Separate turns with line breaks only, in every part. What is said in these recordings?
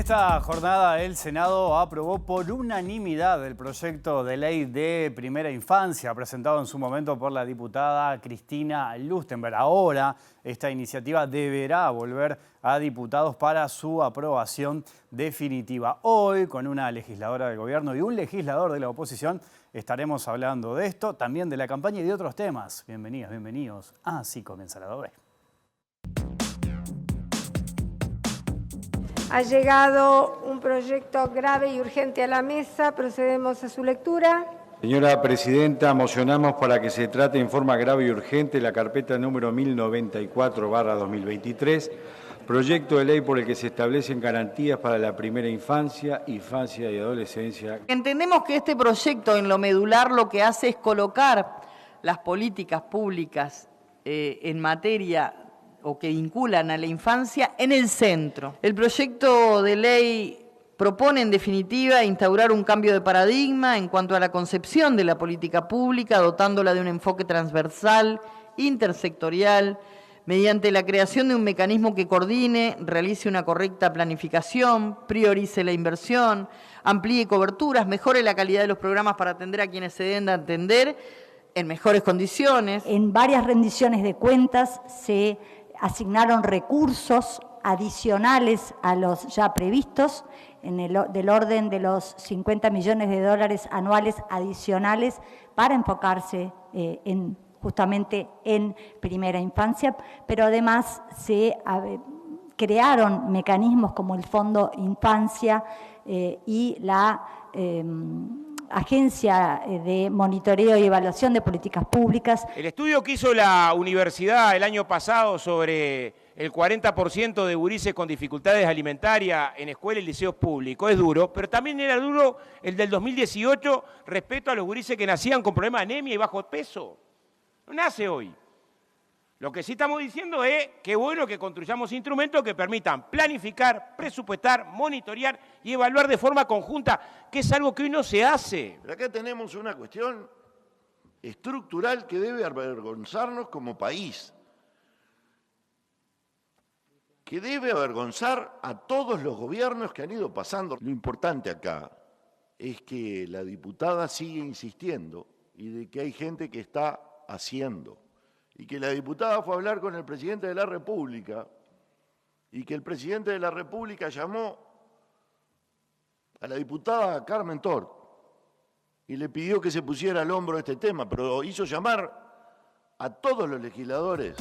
esta jornada el Senado aprobó por unanimidad el proyecto de ley de primera infancia presentado en su momento por la diputada Cristina Lustenberg. Ahora esta iniciativa deberá volver a diputados para su aprobación definitiva. Hoy, con una legisladora del gobierno y un legislador de la oposición, estaremos hablando de esto, también de la campaña y de otros temas. Bienvenidas, bienvenidos. Así comienza Lado B.
Ha llegado un proyecto grave y urgente a la mesa. Procedemos a su lectura.
Señora Presidenta, mocionamos para que se trate en forma grave y urgente la carpeta número 1094/2023, proyecto de ley por el que se establecen garantías para la primera infancia y adolescencia.
Entendemos que este proyecto en lo medular lo que hace es colocar las políticas públicas en materia o que vinculan a la infancia en el centro. El proyecto de ley propone, en definitiva, instaurar un cambio de paradigma en cuanto a la concepción de la política pública, dotándola de un enfoque transversal, intersectorial, mediante la creación de un mecanismo que coordine, realice una correcta planificación, priorice la inversión, amplíe coberturas, mejore la calidad de los programas para atender a quienes se deben de atender en mejores condiciones.
En varias rendiciones de cuentas se asignaron recursos adicionales a los ya previstos, del orden de los $50 millones anuales adicionales para enfocarse justamente en primera infancia, pero además se crearon mecanismos como el Fondo Infancia y la Agencia de Monitoreo y Evaluación de Políticas Públicas.
El estudio que hizo la universidad el año pasado sobre el 40% de gurises con dificultades alimentarias en escuelas y liceos públicos es duro, pero también era duro el del 2018 respecto a los gurises que nacían con problemas de anemia y bajo peso. No nace hoy. Lo que sí estamos diciendo es que es bueno que construyamos instrumentos que permitan planificar, presupuestar, monitorear y evaluar de forma conjunta, que es algo que hoy no se hace.
Pero acá tenemos una cuestión estructural que debe avergonzarnos como país, que debe avergonzar a todos los gobiernos que han ido pasando. Lo importante acá es que la diputada sigue insistiendo y de que hay gente que está haciendo. Y que la diputada fue a hablar con el presidente de la República y que el presidente de la República llamó a la diputada Carmen Tort y le pidió que se pusiera al hombro este tema, pero hizo llamar a todos los legisladores.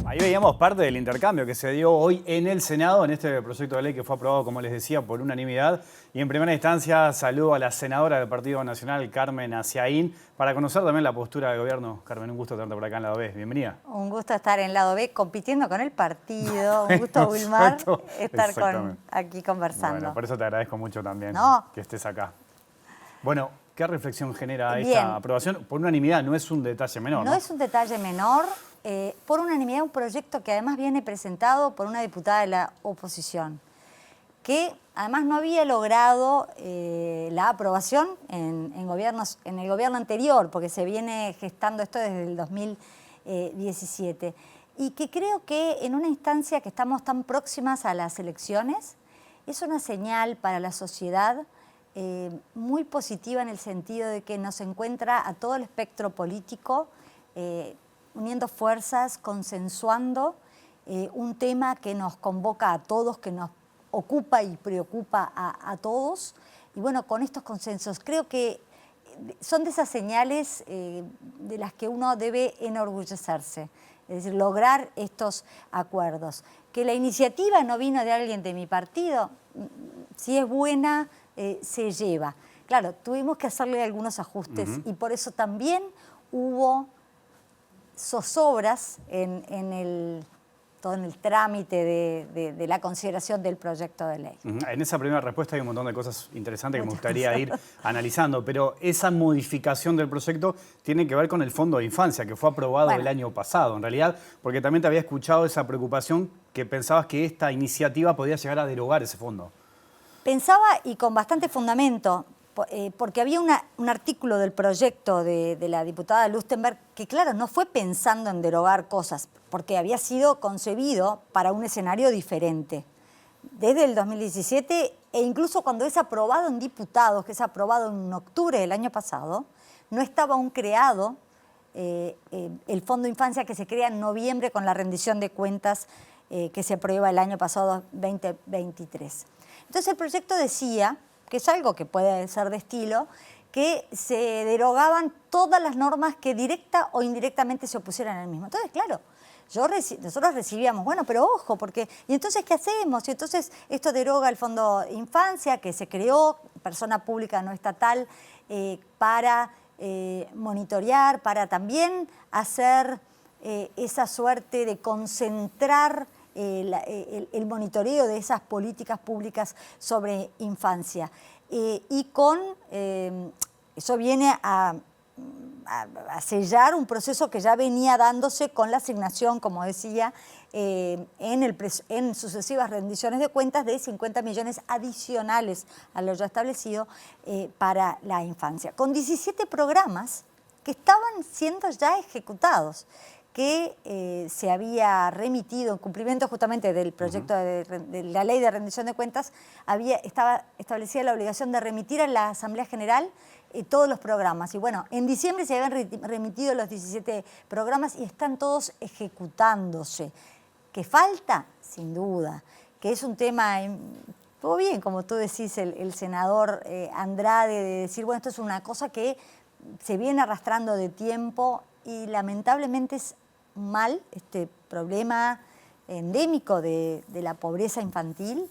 Ahí veíamos parte del intercambio que se dio hoy en el Senado, en este proyecto de ley que fue aprobado, como les decía, por unanimidad. Y en primera instancia saludo a la senadora del Partido Nacional, Carmen Aciaín, para conocer también la postura del gobierno. Carmen, un gusto tenerte por acá en Lado B. Bienvenida.
Un gusto estar en Lado B compitiendo con el partido. Un gusto, Wilmar, estar aquí conversando.
Bueno, por eso te agradezco mucho también que estés acá. Bueno, ¿qué reflexión genera esta aprobación? Por unanimidad, no es un detalle menor, ¿no?
No es un detalle menor. Por unanimidad, un proyecto que además viene presentado por una diputada de la oposición, que además no había logrado la aprobación en el gobierno anterior, porque se viene gestando esto desde el 2017. Y que creo que en una instancia que estamos tan próximas a las elecciones, es una señal para la sociedad muy positiva en el sentido de que nos encuentra a todo el espectro político uniendo fuerzas, consensuando un tema que nos convoca a todos, que nos ocupa y preocupa a todos. Y bueno, con estos consensos creo que son de esas señales de las que uno debe enorgullecerse, es decir, lograr estos acuerdos. Que la iniciativa no vino de alguien de mi partido, si es buena, se lleva. Claro, tuvimos que hacerle algunos ajustes y por eso también hubo zozobras en todo el trámite de la consideración del proyecto de ley.
En esa primera respuesta hay un montón de cosas interesantes que me gustaría ir analizando, pero esa modificación del proyecto tiene que ver con el Fondo de Infancia, que fue aprobado el año pasado, en realidad, porque también te había escuchado esa preocupación que pensabas que esta iniciativa podía llegar a derogar ese fondo.
Pensaba, y con bastante fundamento, porque había un artículo del proyecto de la diputada Lustenberg que, claro, no fue pensando en derogar cosas, porque había sido concebido para un escenario diferente. Desde el 2017, e incluso cuando es aprobado en diputados, que es aprobado en octubre del año pasado, no estaba aún creado el Fondo Infancia, que se crea en noviembre con la rendición de cuentas que se aprueba el año pasado, 2023. Entonces el proyecto decía, que es algo que puede ser de estilo, que se derogaban todas las normas que directa o indirectamente se opusieran al mismo. Entonces, claro, nosotros recibíamos, bueno, pero ojo, porque, ¿y entonces qué hacemos? Y entonces esto deroga el Fondo Infancia, que se creó, persona pública no estatal, para monitorear, para también hacer esa suerte de concentrar el monitoreo de esas políticas públicas sobre infancia. Y eso viene a sellar un proceso que ya venía dándose con la asignación, como decía, en sucesivas rendiciones de cuentas de 50 millones adicionales a lo ya establecido para la infancia, con 17 programas que estaban siendo ya ejecutados, que se había remitido en cumplimiento justamente del proyecto de la ley de rendición de cuentas, estaba establecida la obligación de remitir a la Asamblea General todos los programas. Y bueno, en diciembre se habían remitido los 17 programas y están todos ejecutándose. ¿Qué falta? Sin duda. Que es un tema, todo bien, como tú decís, el senador Andrade, de decir, bueno, esto es una cosa que se viene arrastrando de tiempo y lamentablemente es mal este problema endémico de la pobreza infantil,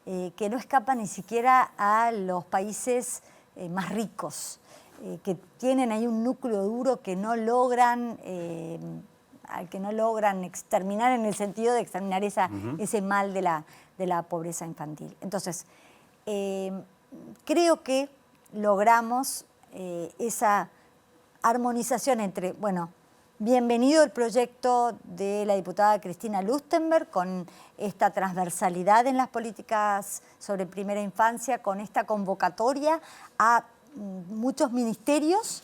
que no escapa ni siquiera a los países más ricos, que tienen ahí un núcleo duro que no logran exterminar, en el sentido de exterminar ese mal de la pobreza infantil. Entonces, creo que logramos esa armonización entre, bueno, bienvenido el proyecto de la diputada Cristina Lustenberg con esta transversalidad en las políticas sobre primera infancia, con esta convocatoria a muchos ministerios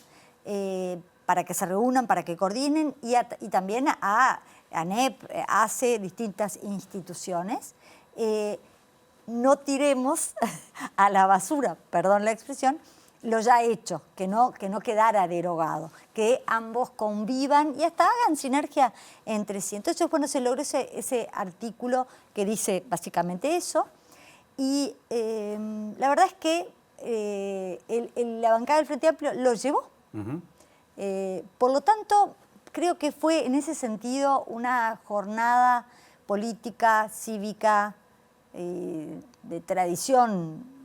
para que se reúnan, para que coordinen, y también a ANEP, ACE, distintas instituciones. No tiremos a la basura, perdón la expresión, lo ya hecho, que no quedara derogado, que ambos convivan y hasta hagan sinergia entre sí. Entonces, bueno, se logró ese artículo que dice básicamente eso, y la verdad es que la bancada del Frente Amplio lo llevó. Por lo tanto, creo que fue en ese sentido una jornada política, cívica, de tradición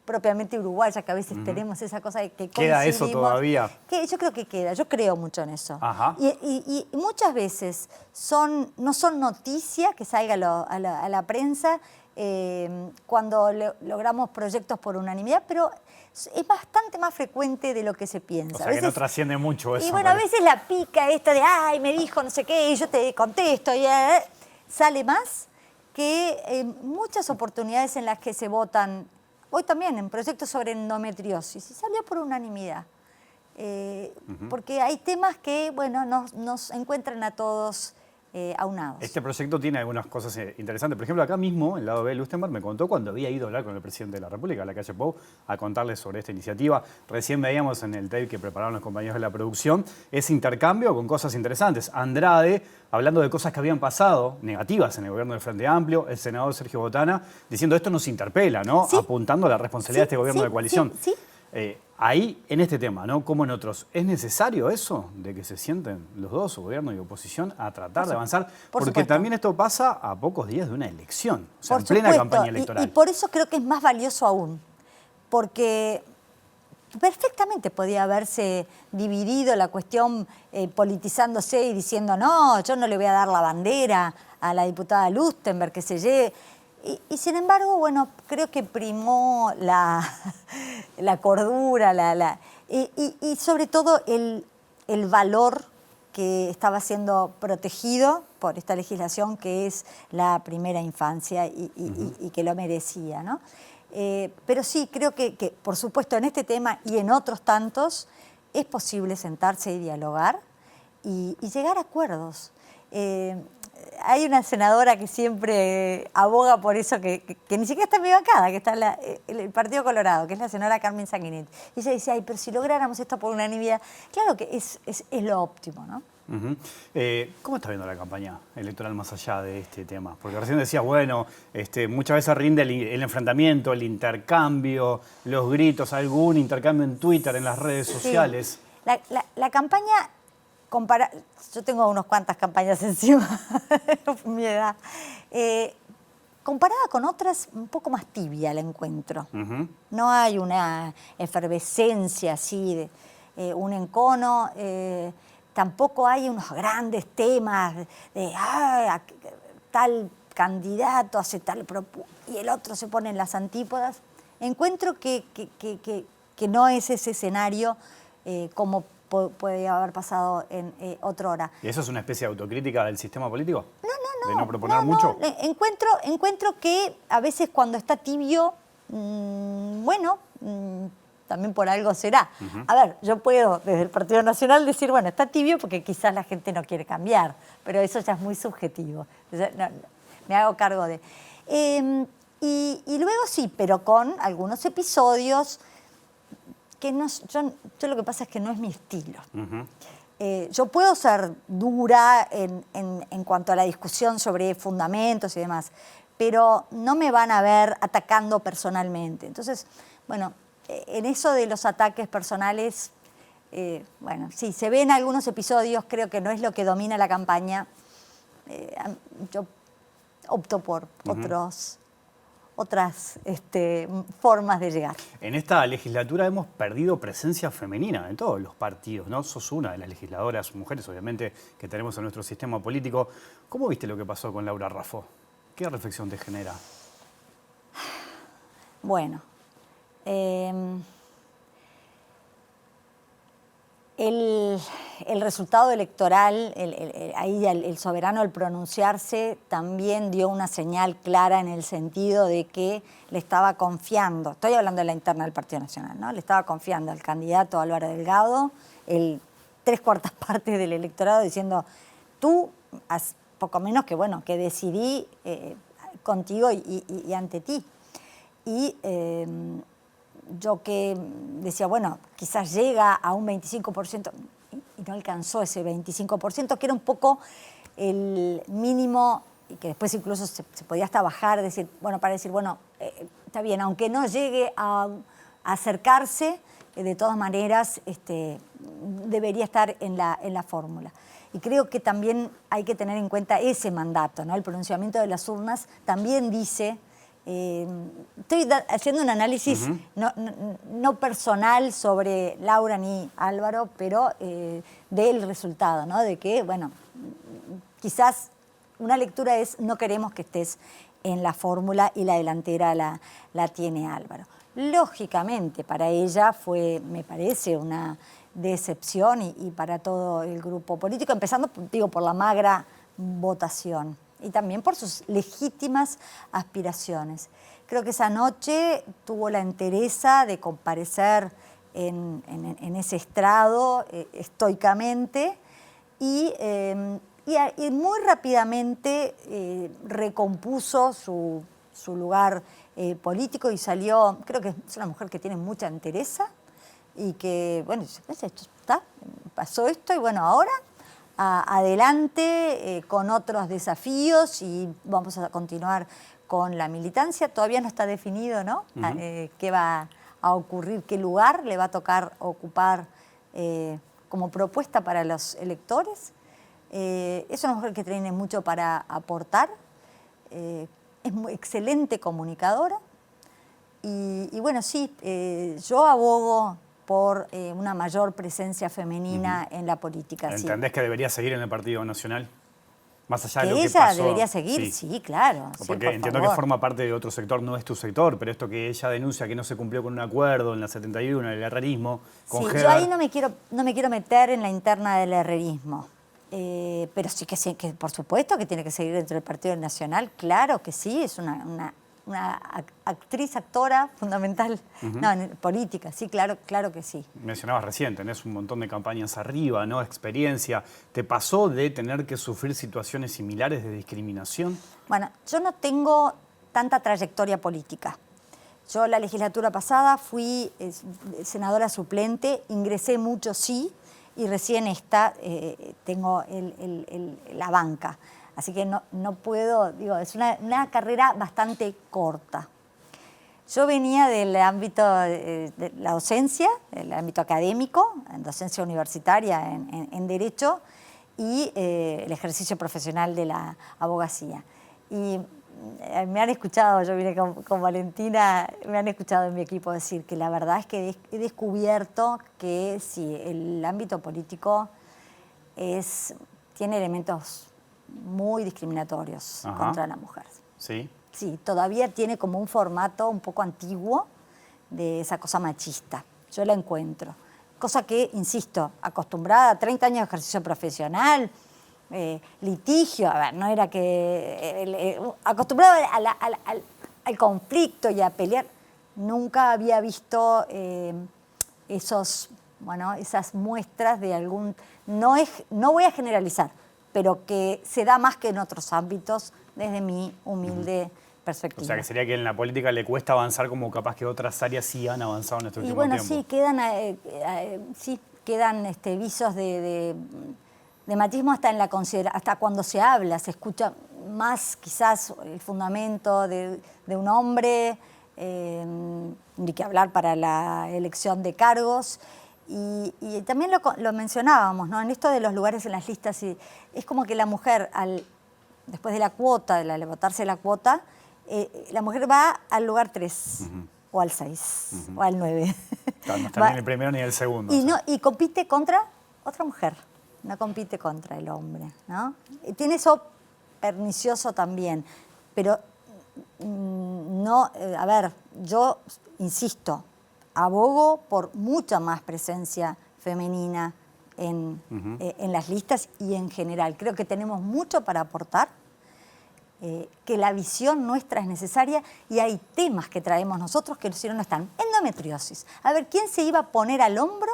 propiamente uruguaya, que a veces tenemos esa cosa de que
¿Queda eso todavía?
Yo creo que queda, yo creo mucho en eso.
Ajá.
Y muchas veces no son noticias que salga a la prensa cuando logramos proyectos por unanimidad, pero es bastante más frecuente de lo que se piensa.
O sea, que no trasciende mucho eso.
Y bueno, a veces la pica esta de, ay, me dijo no sé qué, y yo te contesto, y sale más que muchas oportunidades en las que se votan. Hoy también en proyectos sobre endometriosis, y salió por unanimidad, porque hay temas que, bueno, nos encuentran a todos aunados.
Este proyecto tiene algunas cosas interesantes. Por ejemplo, acá mismo, el lado B, Lustenberg me contó cuando había ido a hablar con el presidente de la República, a la calle Pou, a contarle sobre esta iniciativa. Recién veíamos en el tape que prepararon los compañeros de la producción ese intercambio con cosas interesantes. Andrade, hablando de cosas que habían pasado negativas en el gobierno del Frente Amplio, el senador Sergio Botana, diciendo esto nos interpela, ¿no?
Sí.
Apuntando a la responsabilidad de este gobierno de coalición.
Sí.
Ahí, en este tema, ¿no? Como en otros, ¿es necesario eso de que se sienten los dos, gobierno y oposición, a tratar de avanzar? Porque
supuesto.
también esto pasa a pocos días de una elección, o sea,
Por
en plena
supuesto,
campaña electoral.
Y por eso creo que es más valioso aún, porque perfectamente podía haberse dividido la cuestión politizándose y diciendo, no, yo no le voy a dar la bandera a la diputada Lustenberg, que se lleve. Y sin embargo, bueno, creo que primó la cordura, y sobre todo el valor que estaba siendo protegido por esta legislación, que es la primera infancia, y que lo merecía, ¿no? Pero sí, creo que, por supuesto, en este tema y en otros tantos, es posible sentarse y dialogar y llegar a acuerdos. Hay una senadora que siempre aboga por eso, que ni siquiera está en mi bancada, que está en el Partido Colorado, que es la senadora Carmen Sanguinetti. Y ella dice, ay, pero si lográramos esto por unanimidad, claro que es lo óptimo, ¿no?
¿Cómo está viendo la campaña electoral más allá de este tema? Porque recién decías, bueno, muchas veces rinde el enfrentamiento, el intercambio, los gritos, algún intercambio en Twitter, en las redes sociales.
La campaña, yo tengo unas cuantas campañas encima, mi edad. Comparada con otras, un poco más tibia la encuentro. No hay una efervescencia así, un encono. Tampoco hay unos grandes temas de tal candidato hace tal propuesta y el otro se pone en las antípodas. Encuentro que no es ese escenario como puede haber pasado en otra hora.
¿Y eso es una especie de autocrítica del sistema político?
No.
¿De no proponer mucho?
Encuentro que a veces cuando está tibio, también por algo será. A ver, yo puedo desde el Partido Nacional decir, bueno, está tibio porque quizás la gente no quiere cambiar, pero eso ya es muy subjetivo. Me hago cargo de... Y luego sí, pero con algunos episodios que yo lo que pasa es que no es mi estilo. Yo puedo ser dura en cuanto a la discusión sobre fundamentos y demás, pero no me van a ver atacando personalmente. Entonces, bueno, en eso de los ataques personales, sí, se ven algunos episodios, creo que no es lo que domina la campaña. Yo opto por otras formas de llegar.
En esta legislatura hemos perdido presencia femenina en todos los partidos, ¿no? Sos una de las legisladoras, mujeres obviamente, que tenemos en nuestro sistema político. ¿Cómo viste lo que pasó con Laura Raffo? ¿Qué reflexión te genera?
Bueno, el resultado electoral, ahí el soberano al pronunciarse también dio una señal clara en el sentido de que le estaba confiando, estoy hablando de la interna del Partido Nacional, ¿no? Le estaba confiando al candidato Álvaro Delgado, el 3/4 partes del electorado diciendo, tú, poco menos que decidí contigo y ante ti. Y yo que decía, bueno, quizás llega a un 25% y no alcanzó ese 25%, que era un poco el mínimo, y que después incluso se podía hasta bajar, para decir, está bien, aunque no llegue a acercarse, de todas maneras debería estar en la fórmula. Y creo que también hay que tener en cuenta ese mandato, ¿no? El pronunciamiento de las urnas también dice... estoy haciendo un análisis no personal sobre Laura ni Álvaro, pero del resultado, ¿no? De que, quizás una lectura es no queremos que estés en la fórmula y la delantera la tiene Álvaro. Lógicamente, para ella fue, me parece, una decepción y para todo el grupo político, empezando, por la magra votación. Y también por sus legítimas aspiraciones. Creo que esa noche tuvo la entereza de comparecer en ese estrado estoicamente y muy rápidamente recompuso su lugar político y salió, creo que es una mujer que tiene mucha entereza y que, pasó esto y ahora... adelante con otros desafíos y vamos a continuar con la militancia. Todavía no está definido, ¿no? Qué va a ocurrir, qué lugar le va a tocar ocupar como propuesta para los electores. Es una mujer que tiene mucho para aportar, es muy excelente comunicadora y yo abogo por una mayor presencia femenina en la política.
¿Entendés que debería seguir en el Partido Nacional? Más allá de lo que
ella
pasó.
Debería seguir, sí, claro.
Porque entiendo que forma parte de otro sector, no es tu sector, pero esto que ella denuncia que no se cumplió con un acuerdo en la 71, el herrerismo, con
yo ahí no me quiero meter en la interna del herrerismo. Pero sí que por supuesto que tiene que seguir dentro del Partido Nacional, claro que sí, es una actriz, actora fundamental. No, en política, sí, claro que sí.
Mencionabas recién, tenés un montón de campañas arriba, ¿no? Experiencia. ¿Te pasó de tener que sufrir situaciones similares de discriminación?
Bueno, yo no tengo tanta trayectoria política. Yo la legislatura pasada fui senadora suplente, ingresé mucho, sí, y recién tengo la banca. Así que no puedo, digo, es una carrera bastante corta. Yo venía del ámbito de la docencia, del ámbito académico, en docencia universitaria, en Derecho, y el ejercicio profesional de la abogacía. Y me han escuchado, yo vine con Valentina, me han escuchado en mi equipo decir que la verdad es que he descubierto que sí, el ámbito político tiene elementos muy discriminatorios contra la mujer.
¿Sí?
Sí, todavía tiene como un formato un poco antiguo de esa cosa machista. Yo la encuentro. Cosa que, insisto, acostumbrada a 30 años de ejercicio profesional, litigio, a ver, no era que... acostumbrada al conflicto y a pelear, nunca había visto esas muestras de algún... No voy a generalizar, pero que se da más que en otros ámbitos desde mi humilde perspectiva.
O sea, que sería que en la política le cuesta avanzar como capaz que otras áreas sí han avanzado en este último
tiempo.
Y
bueno, sí, quedan visos de machismo hasta cuando se habla, se escucha más quizás el fundamento de un hombre, ni que hablar para la elección de cargos. Y también lo mencionábamos, ¿no? En esto de los lugares en las listas, es como que la mujer, después de la cuota, de votarse la cuota, la mujer va al lugar 3, o al 6, o al 9.
No está ni en el primero ni en el segundo.
Y compite contra otra mujer, no compite contra el hombre, ¿no? Tiene eso pernicioso también, pero a ver, yo insisto, abogo por mucha más presencia femenina en las listas y en general. Creo que tenemos mucho para aportar, que la visión nuestra es necesaria y hay temas que traemos nosotros que si no están. Endometriosis. A ver, ¿quién se iba a poner al hombro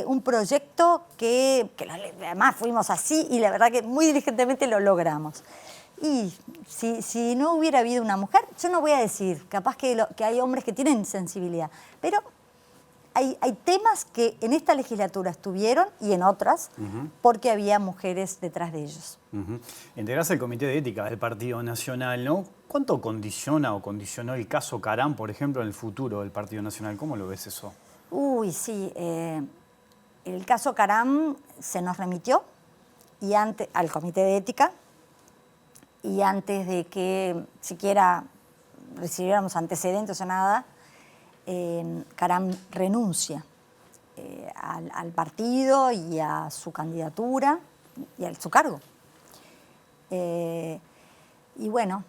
un proyecto que además fuimos así y la verdad que muy diligentemente lo logramos? Y si no hubiera habido una mujer, yo no voy a decir, capaz que hay hombres que tienen sensibilidad, pero hay temas que en esta legislatura estuvieron y en otras porque había mujeres detrás de ellos.
Integrás el Comité de Ética del Partido Nacional, ¿no? ¿Cuánto condiciona o condicionó el caso Caram, por ejemplo, en el futuro del Partido Nacional? ¿Cómo lo ves eso?
Uy, sí. El caso Caram se nos remitió al Comité de Ética, y antes de que siquiera recibiéramos antecedentes o nada, Caram renuncia al partido y a su candidatura y a su cargo. Y bueno,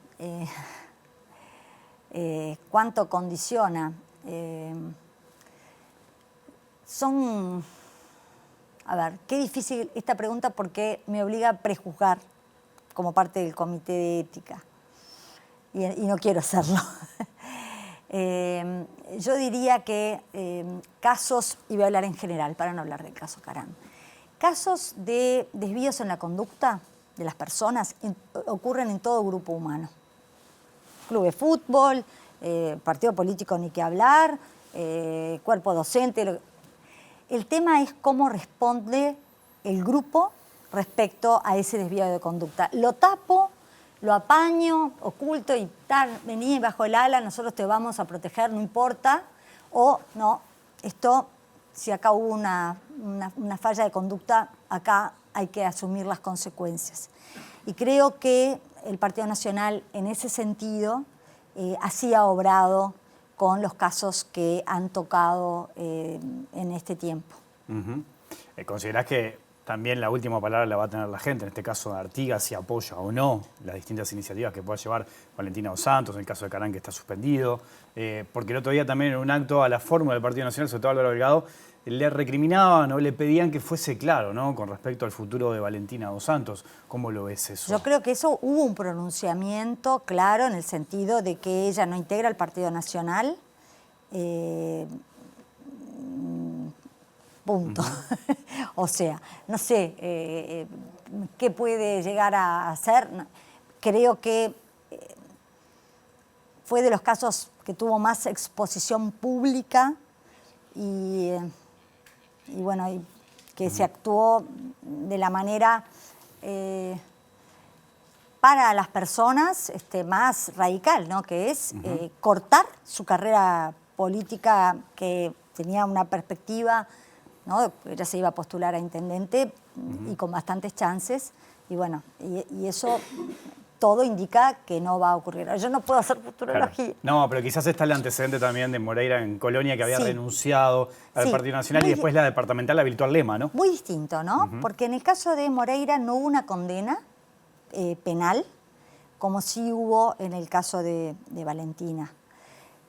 ¿cuánto condiciona? A ver, qué difícil esta pregunta porque me obliga a prejuzgar como parte del Comité de Ética. Y no quiero hacerlo. Yo diría que casos, y voy a hablar en general para no hablar del caso Caram, casos de desvíos en la conducta de las personas ocurren en todo grupo humano. Club de fútbol, partido político ni que hablar, cuerpo docente. El tema es cómo responde el grupo respecto a ese desvío de conducta. Lo tapo, lo apaño, oculto y tal, vení bajo el ala, nosotros te vamos a proteger, no importa. O no, si acá hubo una falla de conducta, acá hay que asumir las consecuencias. Y creo que el Partido Nacional en ese sentido así ha obrado con los casos que han tocado en este tiempo.
¿Considerás que también la última palabra la va a tener la gente, en este caso de Artigas, si apoya o no las distintas iniciativas que pueda llevar Valentina Dos Santos, en el caso de Carán, que está suspendido, porque el otro día también en un acto a la fórmula del Partido Nacional, sobre todo Álvaro Delgado, le recriminaban o le pedían que fuese claro, ¿no?, con respecto al futuro de Valentina Dos Santos. ¿Cómo lo ves eso?
Yo creo que eso hubo un pronunciamiento claro en el sentido de que ella no integra el Partido Nacional. Punto. O sea, no sé qué puede llegar a hacer. Creo que fue de los casos que tuvo más exposición pública y bueno, y que se actuó de la manera para las personas más radical, ¿no? Que es cortar su carrera política, que tenía una perspectiva, ¿no? Ella se iba a postular a intendente y con bastantes chances, y bueno, y eso todo indica que no va a ocurrir. Yo no puedo hacer futurología.
Claro. No, pero quizás está el antecedente también de Moreira en Colonia, que había renunciado al Partido Nacional, y después la departamental habilitó al lema, ¿no?
Muy distinto, ¿no? Porque en el caso de Moreira no hubo una condena penal, como sí hubo en el caso de Valentina.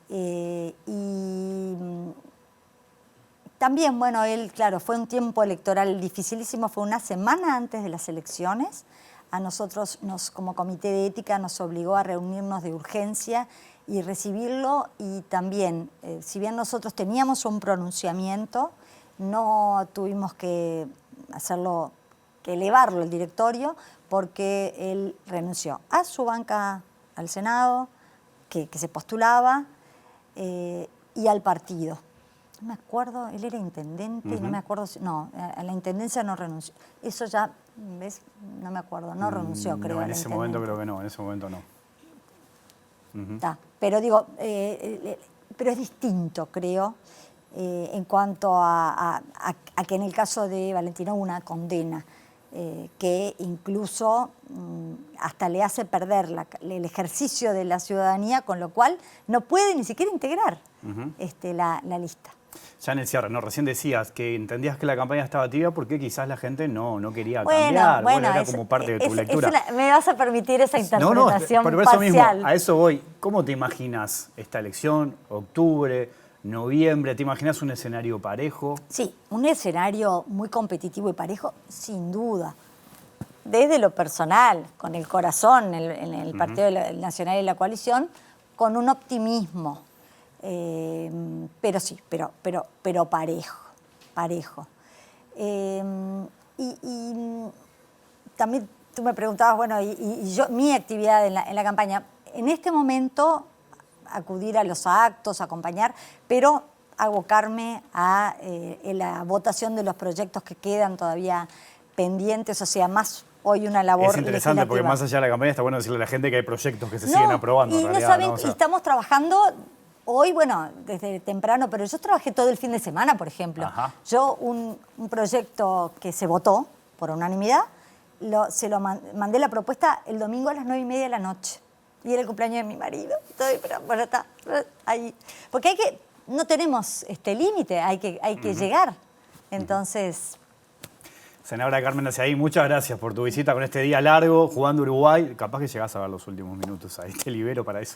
Y también, bueno, él, claro, fue un tiempo electoral dificilísimo, fue una semana antes de las elecciones. A nosotros, como comité de ética, nos obligó a reunirnos de urgencia y recibirlo, y también, si bien nosotros teníamos un pronunciamiento, no tuvimos que hacerlo, que elevarlo el directorio, porque él renunció a su banca al Senado, que se postulaba, y al partido. No me acuerdo, él era intendente, y no me acuerdo si, no, a la intendencia no renunció. Eso ya, ¿ves? No me acuerdo, no renunció, creo.
No, en ese momento creo que no, en ese momento no.
Pero digo, pero es distinto, creo, en cuanto a que en el caso de Valentina hubo una condena que incluso hasta le hace perder el ejercicio de la ciudadanía, con lo cual no puede ni siquiera integrar la lista.
Ya en el cierre, ¿no? Recién decías que entendías que la campaña estaba tibia porque quizás la gente no quería cambiar. Bueno, era como parte de tu lectura.
Me vas a permitir esa interpretación
pero
parcial.
Eso mismo, a eso voy. ¿Cómo te imaginas esta elección? ¿Octubre? ¿Noviembre? ¿Te imaginas un escenario parejo?
Sí, un escenario muy competitivo y parejo, sin duda. Desde lo personal, con el corazón, en el Partido Nacional y la coalición, con un optimismo. Pero sí, pero parejo. Y también tú me preguntabas, bueno, y yo, mi actividad en la campaña, en este momento, acudir a los actos, acompañar, pero abocarme a la votación de los proyectos que quedan todavía pendientes, o sea, más hoy una labor
Es interesante
legislativa.
Porque más allá de la campaña está bueno decirle a la gente que hay proyectos que se siguen aprobando.
Y
en
no
realidad,
saben,
¿no? O sea,
y estamos trabajando hoy, bueno, desde temprano, pero yo trabajé todo el fin de semana, por ejemplo. Yo un proyecto que se votó por unanimidad, se lo mandé la propuesta el domingo a las 9:30 de la noche. Y era el cumpleaños de mi marido. Pero bueno, está ahí. Porque no tenemos límite, hay que llegar. Entonces...
Senadora Carmen Aciaí, muchas gracias por tu visita con este día largo, jugando Uruguay. Capaz que llegás a ver los últimos minutos ahí. Te libero para eso.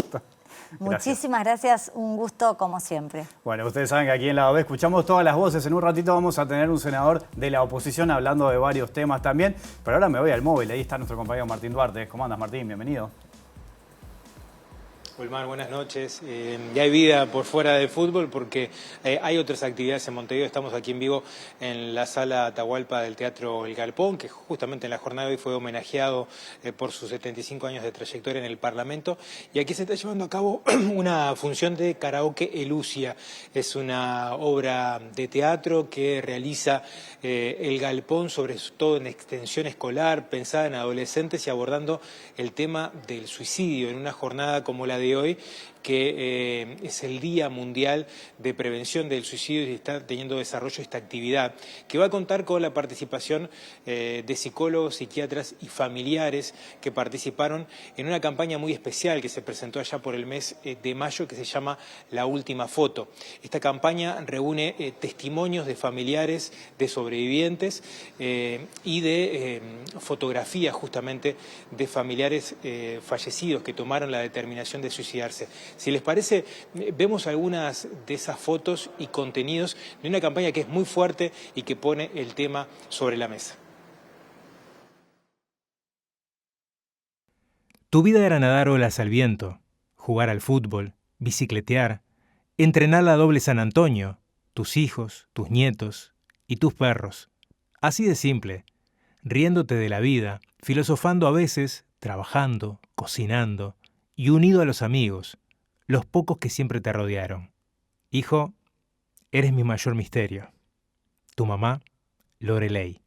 Muchísimas gracias, un gusto como siempre.
Bueno, ustedes saben que aquí en Lado B escuchamos todas las voces. En un ratito vamos a tener un senador de la oposición hablando de varios temas también. Pero ahora me voy al móvil, ahí está nuestro compañero Martín Duarte. ¿Cómo andas, Martín? Bienvenido.
Olmar, buenas noches. Ya hay vida por fuera del fútbol porque hay otras actividades en Montevideo. Estamos aquí en vivo en la sala Atahualpa del Teatro El Galpón, que justamente en la jornada de hoy fue homenajeado por sus 75 años de trayectoria en el Parlamento. Y aquí se está llevando a cabo una función de karaoke Elusia. Es una obra de teatro que realiza El Galpón, sobre todo en extensión escolar, pensada en adolescentes y abordando el tema del suicidio en una jornada como la de hoy, que es el Día Mundial de Prevención del Suicidio y está teniendo desarrollo esta actividad, que va a contar con la participación de psicólogos, psiquiatras y familiares que participaron en una campaña muy especial que se presentó allá por el mes de mayo, que se llama La Última Foto. Esta campaña reúne testimonios de familiares de sobrevivientes y de fotografías justamente de familiares fallecidos que tomaron la determinación de suicidarse. Si les parece, vemos algunas de esas fotos y contenidos de una campaña que es muy fuerte y que pone el tema sobre la mesa.
Tu vida era nadar olas al viento, jugar al fútbol, bicicletear, entrenar la doble San Antonio, tus hijos, tus nietos y tus perros. Así de simple, riéndote de la vida, filosofando a veces, trabajando, cocinando y unido a los amigos, los pocos que siempre te rodearon. Hijo, eres mi mayor misterio. Tu mamá, Loreley.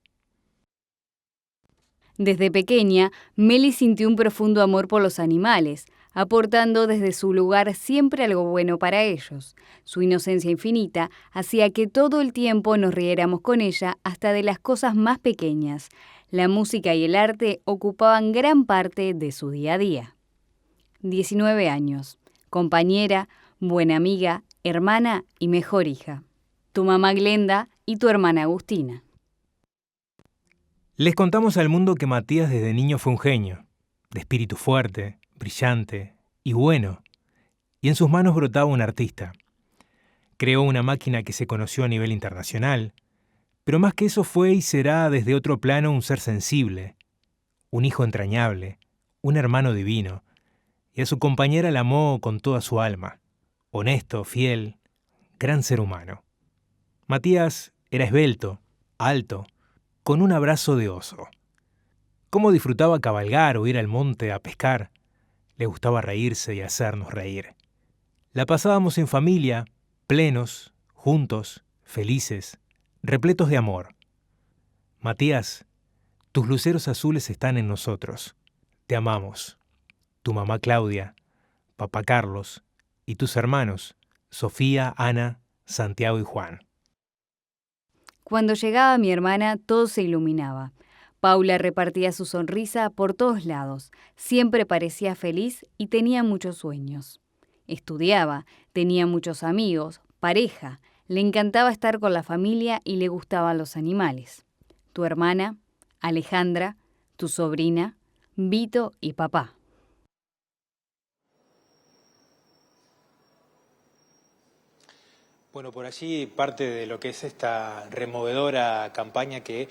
Desde pequeña, Meli sintió un profundo amor por los animales, aportando desde su lugar siempre algo bueno para ellos. Su inocencia infinita hacía que todo el tiempo nos riéramos con ella hasta de las cosas más pequeñas. La música y el arte ocupaban gran parte de su día a día. 19 años, compañera, buena amiga, hermana y mejor hija. Tu mamá Glenda y tu hermana Agustina.
Les contamos al mundo que Matías desde niño fue un genio, de espíritu fuerte, brillante y bueno, y en sus manos brotaba un artista. Creó una máquina que se conoció a nivel internacional, pero más que eso fue y será desde otro plano un ser sensible, un hijo entrañable, un hermano divino, y a su compañera la amó con toda su alma, honesto, fiel, gran ser humano. Matías era esbelto, alto, con un abrazo de oso. Cómo disfrutaba cabalgar o ir al monte a pescar. Le gustaba reírse y hacernos reír. La pasábamos en familia, plenos, juntos, felices, repletos de amor. Matías, tus luceros azules están en nosotros. Te amamos. Tu mamá Claudia, papá Carlos y tus hermanos, Sofía, Ana, Santiago y Juan.
Cuando llegaba mi hermana, todo se iluminaba. Paula repartía su sonrisa por todos lados. Siempre parecía feliz y tenía muchos sueños. Estudiaba, tenía muchos amigos, pareja. Le encantaba estar con la familia y le gustaban los animales. Tu hermana, Alejandra, tu sobrina, Vito y papá.
Bueno, por allí parte de lo que es esta removedora campaña que,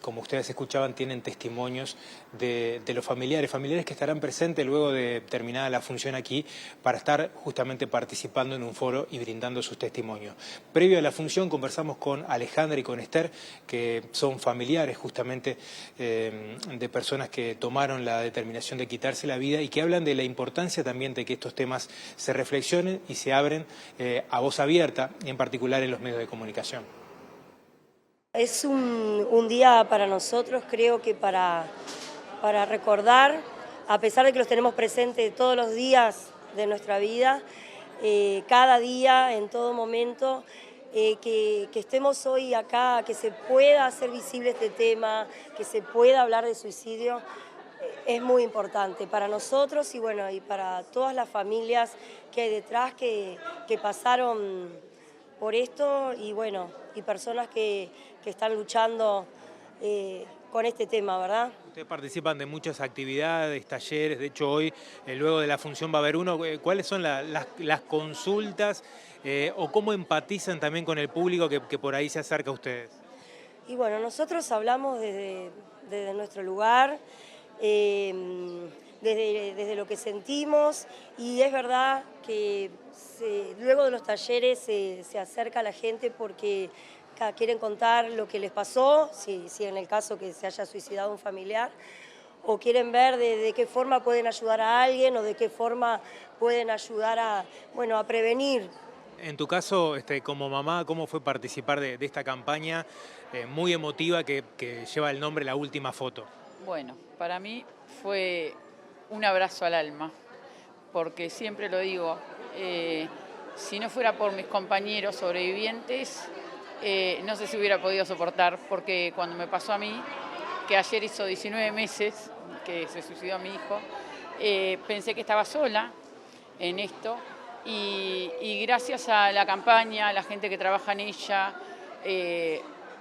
como ustedes escuchaban, tienen testimonios de los familiares que estarán presentes luego de terminada la función aquí para estar justamente participando en un foro y brindando sus testimonios. Previo a la función conversamos con Alejandra y con Esther, que son familiares justamente de personas que tomaron la determinación de quitarse la vida y que hablan de la importancia también de que estos temas se reflexionen y se abren a voz abierta, y en particular en los medios de comunicación.
Es un día para nosotros, creo que para recordar, a pesar de que los tenemos presentes todos los días de nuestra vida, cada día, en todo momento, que estemos hoy acá, que se pueda hacer visible este tema, que se pueda hablar de suicidio, es muy importante para nosotros y bueno, y para todas las familias que hay detrás que pasaron por esto y bueno, y personas que están luchando con este tema, ¿verdad?
Ustedes participan de muchas actividades, talleres, de hecho hoy, luego de la función va a haber uno. ¿Cuáles son las consultas o cómo empatizan también con el público que por ahí se acerca a ustedes?
Y bueno, nosotros hablamos desde nuestro lugar, desde lo que sentimos y es verdad que luego de los talleres se acerca a la gente porque quieren contar lo que les pasó, si en el caso que se haya suicidado un familiar, o quieren ver de qué forma pueden ayudar a alguien o de qué forma pueden ayudar a prevenir.
En tu caso, como mamá, ¿cómo fue participar de esta campaña muy emotiva que lleva el nombre La Última Foto?
Bueno, para mí fue un abrazo al alma, porque siempre lo digo, Si no fuera por mis compañeros sobrevivientes, no sé si hubiera podido soportar, porque cuando me pasó a mí, que ayer hizo 19 meses que se suicidó mi hijo, pensé que estaba sola en esto y gracias a la campaña, a la gente que trabaja en ella,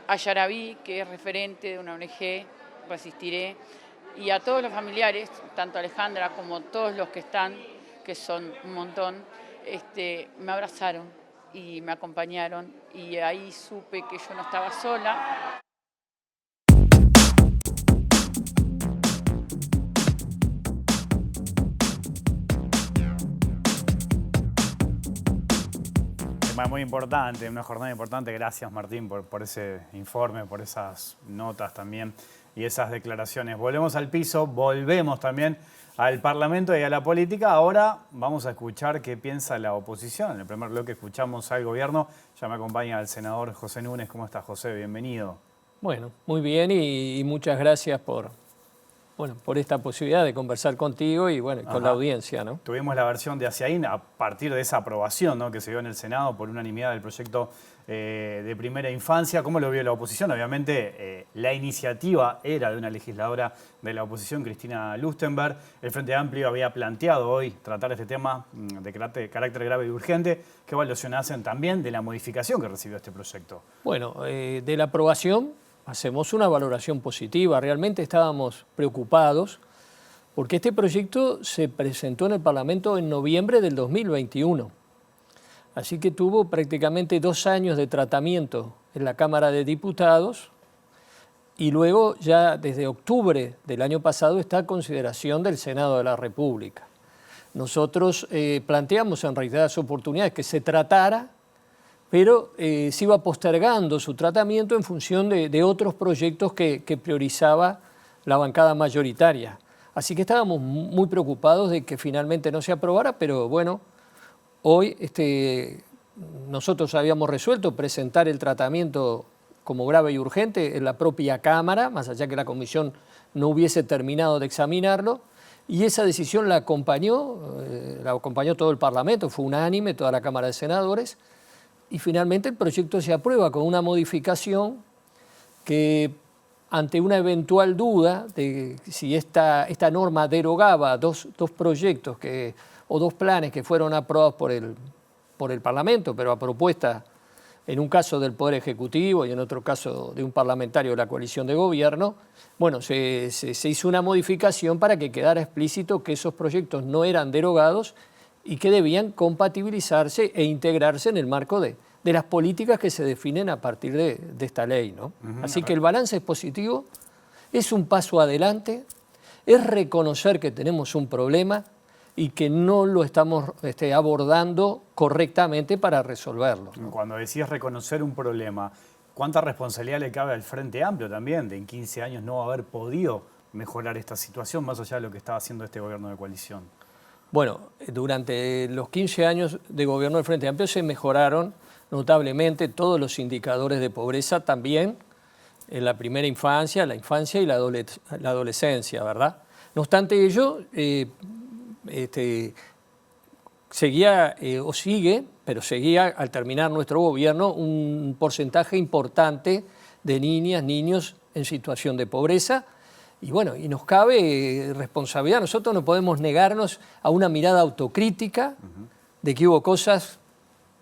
a Yarabí, que es referente de una ONG, Resistiré, y a todos los familiares, tanto Alejandra como todos los que están, que son un montón, me abrazaron y me acompañaron y ahí supe que yo no estaba sola.
Tema muy importante, una jornada importante. Gracias, Martín, por ese informe, por esas notas también y esas declaraciones. Volvemos al piso, volvemos también al Parlamento y a la política. Ahora vamos a escuchar qué piensa la oposición. En el primer bloque escuchamos al gobierno. Ya me acompaña el senador José Núñez. ¿Cómo estás, José? Bienvenido.
Bueno, muy bien y muchas gracias por esta posibilidad de conversar contigo y con la audiencia, ¿no?
Tuvimos la versión de Asiaín a partir de esa aprobación, ¿no?, que se dio en el Senado por unanimidad del proyecto de primera infancia. ¿Cómo lo vio la oposición? Obviamente la iniciativa era de una legisladora de la oposición, Cristina Lustenberg. El Frente Amplio había planteado hoy tratar este tema de carácter grave y urgente. ¿Qué evaluación hacen también de la modificación que recibió este proyecto?
Bueno, de la aprobación hacemos una valoración positiva. Realmente estábamos preocupados porque este proyecto se presentó en el Parlamento en noviembre del 2021. Así que tuvo prácticamente 2 años de tratamiento en la Cámara de Diputados y luego ya desde octubre del año pasado está a consideración del Senado de la República. Nosotros planteamos en reiteradas oportunidades que se tratara, pero se iba postergando su tratamiento en función de otros proyectos que priorizaba la bancada mayoritaria. Así que estábamos muy preocupados de que finalmente no se aprobara, pero bueno, hoy nosotros habíamos resuelto presentar el tratamiento como grave y urgente en la propia Cámara, más allá que la Comisión no hubiese terminado de examinarlo, y esa decisión la acompañó todo el Parlamento, fue unánime, toda la Cámara de Senadores, y finalmente el proyecto se aprueba con una modificación que, ante una eventual duda de si esta norma derogaba dos proyectos o 2 planes que fueron aprobados por el Parlamento, pero a propuesta en un caso del Poder Ejecutivo y en otro caso de un parlamentario de la coalición de gobierno, bueno, se hizo una modificación para que quedara explícito que esos proyectos no eran derogados y que debían compatibilizarse e integrarse en el marco de las políticas que se definen a partir de esta ley, ¿no? Así que el balance es positivo, es un paso adelante, es reconocer que tenemos un problema y que no lo estamos abordando correctamente para resolverlo, ¿no?
Cuando decís reconocer un problema, ¿cuánta responsabilidad le cabe al Frente Amplio también de en 15 años no haber podido mejorar esta situación más allá de lo que estaba haciendo este gobierno de coalición?
Bueno, durante los 15 años de gobierno del Frente Amplio se mejoraron notablemente todos los indicadores de pobreza, también en la primera infancia, la infancia y la adolescencia, ¿verdad? No obstante ello, seguía al terminar nuestro gobierno un porcentaje importante de niñas, niños en situación de pobreza. Y bueno, y nos cabe responsabilidad. Nosotros no podemos negarnos a una mirada autocrítica de que hubo cosas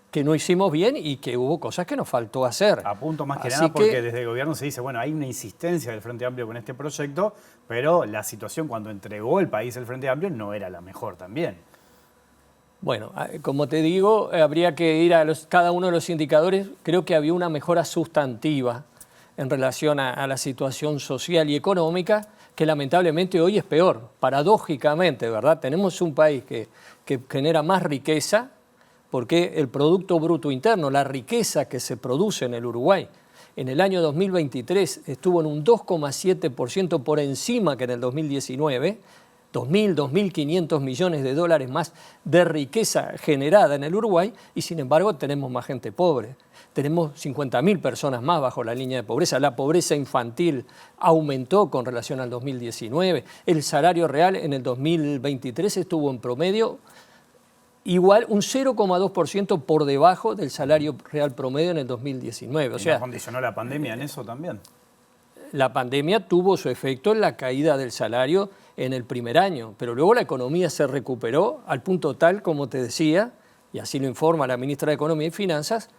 que no hicimos bien y que hubo cosas que nos faltó hacer.
Apunto más que nada porque desde el gobierno se dice, bueno, hay una insistencia del Frente Amplio con este proyecto, pero la situación cuando entregó el país el Frente Amplio no era la mejor también.
Bueno, como te digo, habría que ir a cada uno de los indicadores. Creo que había una mejora sustantiva en relación a la situación social y económica, que lamentablemente hoy es peor, paradójicamente, ¿verdad? Tenemos un país que genera más riqueza, porque el Producto Bruto Interno, la riqueza que se produce en el Uruguay, en el año 2023 estuvo en un 2,7% por encima que en el 2019, 2.500 millones de dólares más de riqueza generada en el Uruguay, y sin embargo tenemos más gente pobre. Tenemos 50.000 personas más bajo la línea de pobreza. La pobreza infantil aumentó con relación al 2019. El salario real en el 2023 estuvo en promedio igual un 0,2% por debajo del salario real promedio en el 2019. O sea,
¿no condicionó la pandemia en eso también?
La pandemia tuvo su efecto en la caída del salario en el primer año, pero luego la economía se recuperó al punto tal, como te decía, y así lo informa la ministra de Economía y Finanzas,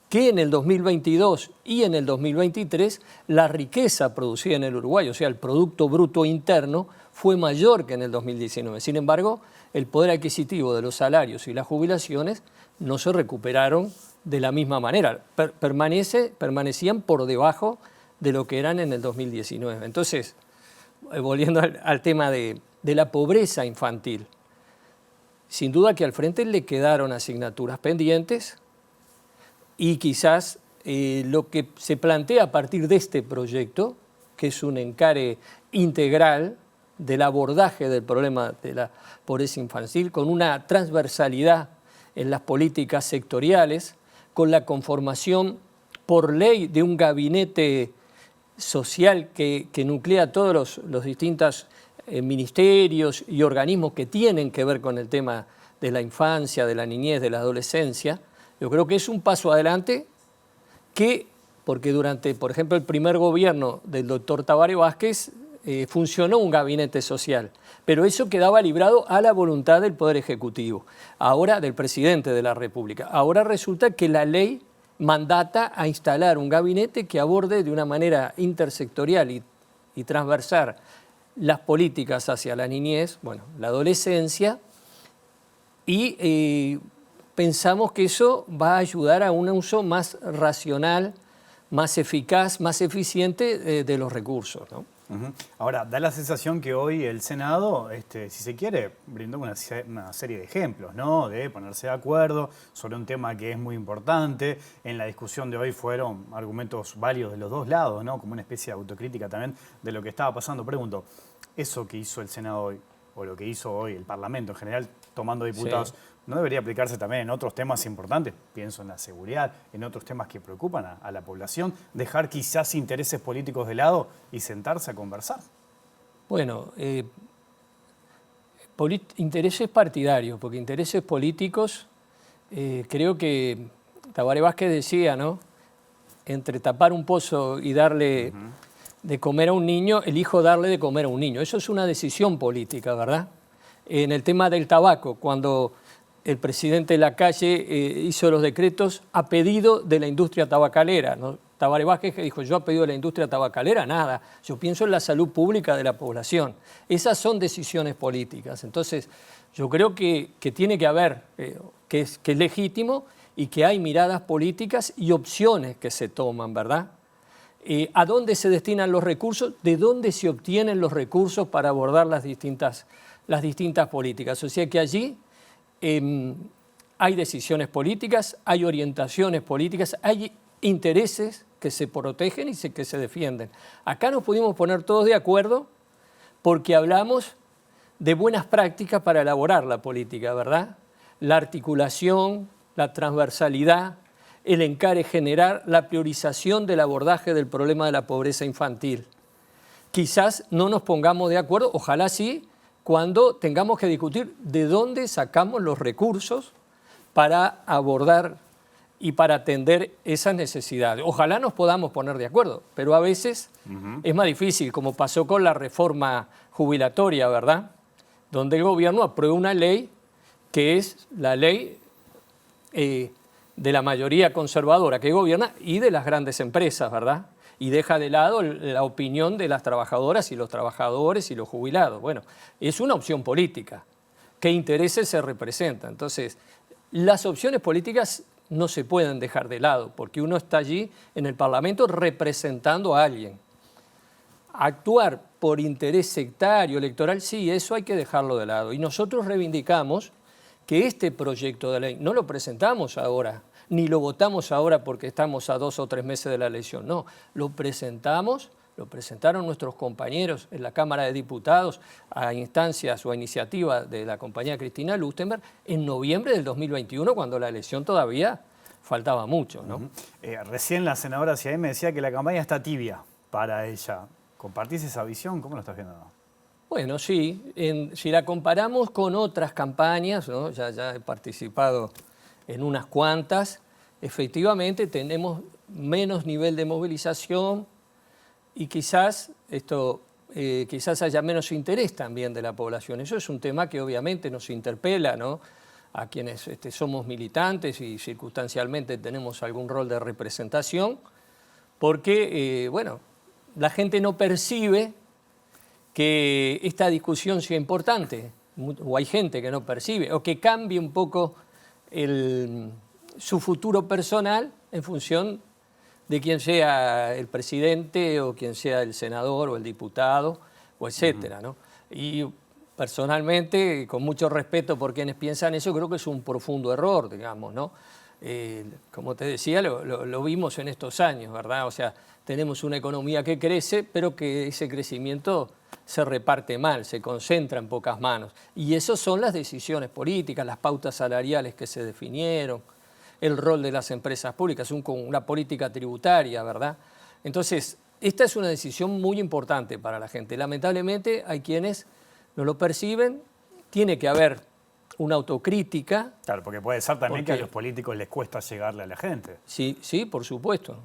que en el 2022 y en el 2023 la riqueza producida en el Uruguay, o sea, el Producto Bruto Interno, fue mayor que en el 2019. Sin embargo, el poder adquisitivo de los salarios y las jubilaciones no se recuperaron de la misma manera, permanecían por debajo de lo que eran en el 2019. Entonces, volviendo al tema de la pobreza infantil, sin duda que al frente le quedaron asignaturas pendientes y quizás lo que se plantea a partir de este proyecto, que es un encare integral del abordaje del problema de la pobreza infantil, con una transversalidad en las políticas sectoriales, con la conformación por ley de un gabinete social que nuclea todos los distintos ministerios y organismos que tienen que ver con el tema de la infancia, de la niñez, de la adolescencia. Yo creo que es un paso adelante porque durante, por ejemplo, el primer gobierno del doctor Tabaré Vázquez funcionó un gabinete social, pero eso quedaba librado a la voluntad del Poder Ejecutivo, ahora del Presidente de la República. Ahora resulta que la ley mandata a instalar un gabinete que aborde de una manera intersectorial y transversal las políticas hacia la niñez, bueno, la adolescencia, y pensamos que eso va a ayudar a un uso más racional, más eficaz, más eficiente de los recursos, ¿no?
Ahora, da la sensación que hoy el Senado, si se quiere, brindó una serie de ejemplos, ¿no? De ponerse de acuerdo sobre un tema que es muy importante. En la discusión de hoy fueron argumentos válidos de los dos lados, ¿no? Como una especie de autocrítica también de lo que estaba pasando. Pregunto, ¿eso que hizo el Senado hoy, o lo que hizo hoy el Parlamento en general, tomando diputados, no debería aplicarse también en otros temas importantes? Pienso en la seguridad, en otros temas que preocupan a la población, dejar quizás intereses políticos de lado y sentarse a conversar.
Bueno, intereses partidarios, porque intereses políticos, creo que Tabaré Vázquez decía, ¿no? Entre tapar un pozo y darle de comer a un niño, elijo darle de comer a un niño. Eso es una decisión política, ¿verdad? En el tema del tabaco, cuando el presidente Lacalle hizo los decretos a pedido de la industria tabacalera, ¿no? Tabaré Vázquez dijo, yo a pedido de la industria tabacalera, nada. Yo pienso en la salud pública de la población. Esas son decisiones políticas. Entonces, yo creo que tiene que haber, que es legítimo y que hay miradas políticas y opciones que se toman, ¿verdad? ¿A dónde se destinan los recursos? ¿De dónde se obtienen los recursos para abordar las distintas políticas? O sea que allí hay decisiones políticas, hay orientaciones políticas, hay intereses que se protegen y que se defienden. Acá nos pudimos poner todos de acuerdo porque hablamos de buenas prácticas para elaborar la política, ¿verdad? La articulación, la transversalidad, el encare general, la priorización del abordaje del problema de la pobreza infantil. Quizás no nos pongamos de acuerdo, ojalá sí, cuando tengamos que discutir de dónde sacamos los recursos para abordar y para atender esas necesidades. Ojalá nos podamos poner de acuerdo, pero a veces es más difícil, como pasó con la reforma jubilatoria, ¿verdad? Donde el gobierno aprueba una ley que es la ley de la mayoría conservadora que gobierna y de las grandes empresas, ¿verdad? Y deja de lado la opinión de las trabajadoras y los trabajadores y los jubilados. Bueno, es una opción política. ¿Qué intereses se representan? Entonces, las opciones políticas no se pueden dejar de lado, porque uno está allí en el Parlamento representando a alguien. Actuar por interés sectario, electoral, sí, eso hay que dejarlo de lado. Y nosotros reivindicamos que este proyecto de ley no lo presentamos ahora, ni lo votamos ahora porque estamos a 2 o 3 meses de la elección. No, lo presentaron nuestros compañeros en la Cámara de Diputados a instancias o a iniciativa de la compañera Cristina Lustenberg en noviembre del 2021, cuando la elección todavía faltaba mucho, ¿no?
Recién la senadora Ciaí me decía que la campaña está tibia para ella. ¿Compartís esa visión? ¿Cómo lo estás viendo?
Bueno, sí, si la comparamos con otras campañas, ¿no? Ya he participado en unas cuantas, efectivamente tenemos menos nivel de movilización y quizás haya menos interés también de la población. Eso es un tema que obviamente nos interpela, ¿no?, a quienes somos militantes y circunstancialmente tenemos algún rol de representación, porque, bueno, la gente no percibe que esta discusión sea importante, o hay gente que no percibe, o que cambie un poco su futuro personal en función de quién sea el presidente o quién sea el senador o el diputado, o etcétera, ¿no? Y personalmente, con mucho respeto por quienes piensan eso, creo que es un profundo error, digamos, ¿no? Como te decía, lo vimos en estos años, ¿verdad? O sea, tenemos una economía que crece, pero que ese crecimiento se reparte mal, se concentra en pocas manos. Y esas son las decisiones políticas, las pautas salariales que se definieron, el rol de las empresas públicas, una política tributaria, ¿verdad? Entonces, esta es una decisión muy importante para la gente. Lamentablemente hay quienes no lo perciben, tiene que haber una autocrítica.
Claro, porque puede ser también que a los políticos les cuesta llegarle a la gente.
Sí, por supuesto,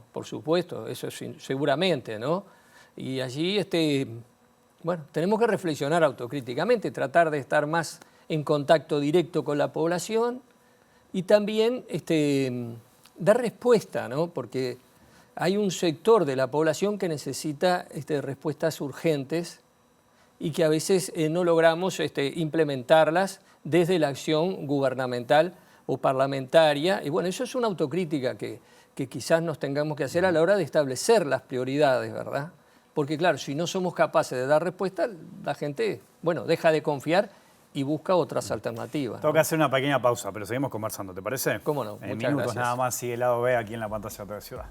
eso es seguramente, ¿no? Y allí, bueno, tenemos que reflexionar autocríticamente, tratar de estar más en contacto directo con la población y también dar respuesta, ¿no? Porque hay un sector de la población que necesita respuestas urgentes y que a veces no logramos implementarlas desde la acción gubernamental o parlamentaria. Y bueno, eso es una autocrítica que quizás nos tengamos que hacer a la hora de establecer las prioridades, ¿verdad? Porque claro, si no somos capaces de dar respuesta, la gente, bueno, deja de confiar y busca otras alternativas.
Tengo que hacer una pequeña pausa, pero seguimos conversando, ¿te parece?
Cómo no,
en
muchas
minutos
gracias.
Nada más sigue el lado B aquí en la pantalla de Ciudad.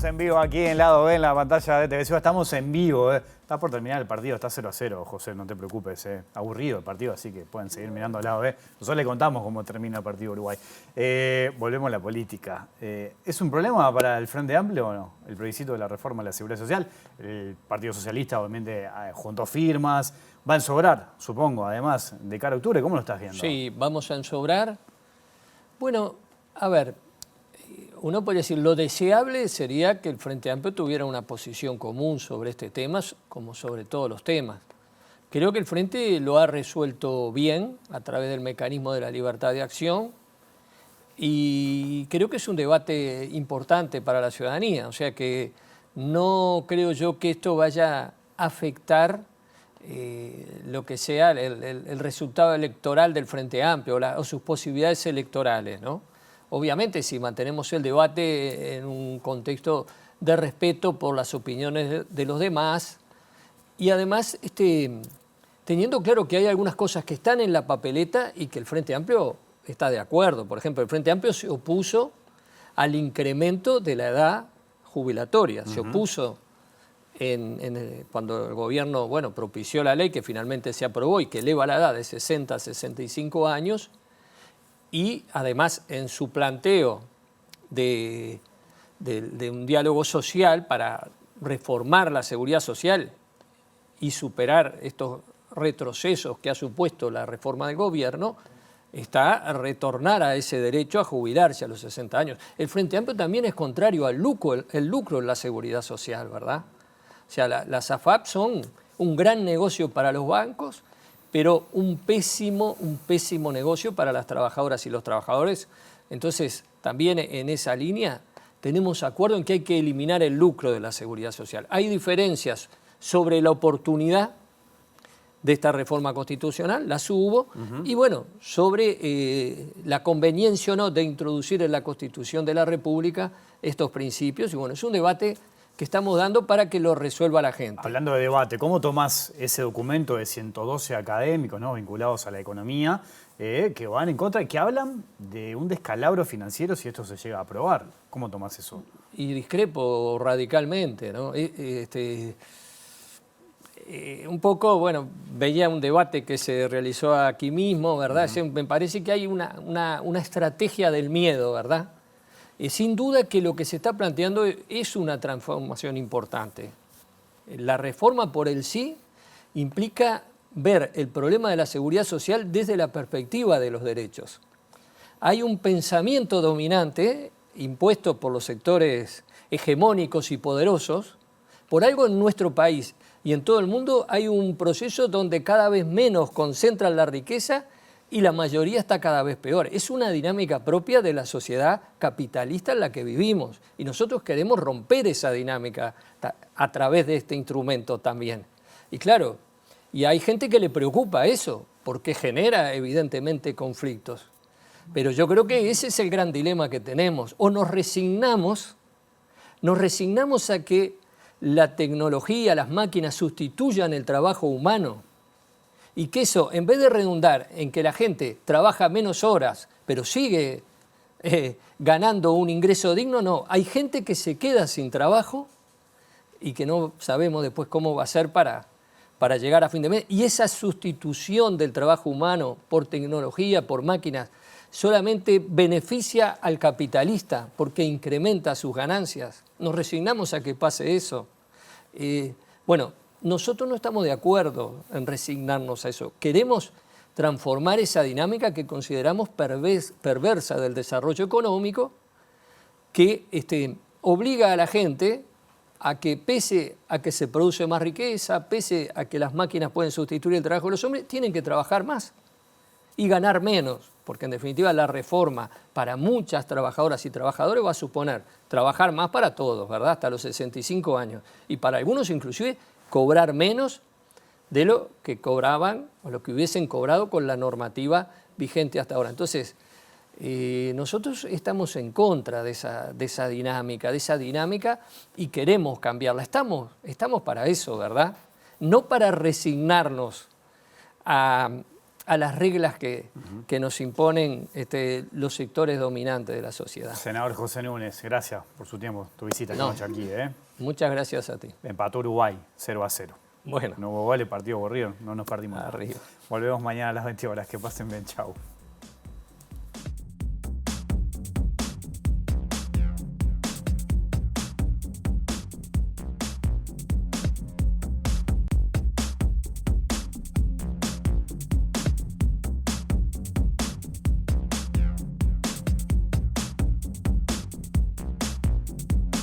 En vivo aquí en lado B en la pantalla de TV Ciudad. Estamos en vivo, Está por terminar el partido, está 0-0, José, no te preocupes, Aburrido el partido, así que pueden seguir mirando al lado B. Nosotros le contamos cómo termina el partido Uruguay. Volvemos a la política. ¿Es un problema para el Frente Amplio o no? El plebiscito de la reforma de la Seguridad Social. El Partido Socialista obviamente juntó firmas. Va a ensobrar, supongo, además, de cara a octubre. ¿Cómo lo estás viendo?
Sí, vamos a ensobrar. Bueno, a ver, uno podría decir, lo deseable sería que el Frente Amplio tuviera una posición común sobre este tema, como sobre todos los temas. Creo que el Frente lo ha resuelto bien a través del mecanismo de la libertad de acción y creo que es un debate importante para la ciudadanía. O sea que no creo yo que esto vaya a afectar lo que sea el resultado electoral del Frente Amplio o sus posibilidades electorales, ¿no? Obviamente, si mantenemos el debate en un contexto de respeto por las opiniones de los demás y además teniendo claro que hay algunas cosas que están en la papeleta y que el Frente Amplio está de acuerdo. Por ejemplo, el Frente Amplio se opuso al incremento de la edad jubilatoria, se opuso cuando el gobierno propició la ley que finalmente se aprobó y que eleva la edad de 60 a 65 años. Y además en su planteo de un diálogo social para reformar la seguridad social y superar estos retrocesos que ha supuesto la reforma del gobierno, está a retornar a ese derecho a jubilarse a los 60 años. El Frente Amplio también es contrario al lucro en la seguridad social, ¿verdad? O sea, las AFAP son un gran negocio para los bancos, pero un pésimo negocio para las trabajadoras y los trabajadores. Entonces, también en esa línea tenemos acuerdo en que hay que eliminar el lucro de la seguridad social. Hay diferencias sobre la oportunidad de esta reforma constitucional, las hubo, y bueno, sobre la conveniencia o no de introducir en la Constitución de la República estos principios, y bueno, es un debate que estamos dando para que lo resuelva la gente.
Hablando de debate, ¿cómo tomás ese documento de 112 académicos, ¿no?, vinculados a la economía, que van en contra y que hablan de un descalabro financiero si esto se llega a aprobar? ¿Cómo tomás eso?
Y discrepo radicalmente, ¿no? un poco, bueno, veía un debate que se realizó aquí mismo, ¿verdad? Me parece que hay una estrategia del miedo, ¿verdad? Sin duda que lo que se está planteando es una transformación importante. La reforma por el sí implica ver el problema de la seguridad social desde la perspectiva de los derechos. Hay un pensamiento dominante impuesto por los sectores hegemónicos y poderosos. Por algo en nuestro país y en todo el mundo hay un proceso donde cada vez menos concentran la riqueza y la mayoría está cada vez peor. Es una dinámica propia de la sociedad capitalista en la que vivimos y nosotros queremos romper esa dinámica a través de este instrumento también. Y claro, y hay gente que le preocupa eso porque genera evidentemente conflictos. Pero yo creo que ese es el gran dilema que tenemos. O nos resignamos a que la tecnología, las máquinas sustituyan el trabajo humano y que eso, en vez de redundar en que la gente trabaja menos horas, pero sigue ganando un ingreso digno, no. Hay gente que se queda sin trabajo y que no sabemos después cómo va a ser para llegar a fin de mes. Y esa sustitución del trabajo humano por tecnología, por máquinas, solamente beneficia al capitalista porque incrementa sus ganancias. Nos resignamos a que pase eso. Bueno, nosotros no estamos de acuerdo en resignarnos a eso. Queremos transformar esa dinámica que consideramos perversa del desarrollo económico, que obliga a la gente a que, pese a que se produce más riqueza, pese a que las máquinas pueden sustituir el trabajo de los hombres, tienen que trabajar más y ganar menos, porque en definitiva la reforma para muchas trabajadoras y trabajadores va a suponer trabajar más para todos, ¿verdad? Hasta los 65 años. Y para algunos inclusive cobrar menos de lo que cobraban o lo que hubiesen cobrado con la normativa vigente hasta ahora. Entonces, nosotros estamos en contra de esa dinámica y queremos cambiarla. Estamos para eso, ¿verdad? No para resignarnos a las reglas que nos imponen los sectores dominantes de la sociedad.
Senador José Núñez, gracias por su tiempo, tu visita esta noche aquí.
Muchas gracias a ti.
Empató Uruguay, 0-0.
Bueno.
No hubo gol, el partido aburrido, no nos perdimos.
Arriba.
Volvemos mañana a las 20 horas. Que pasen bien, chau.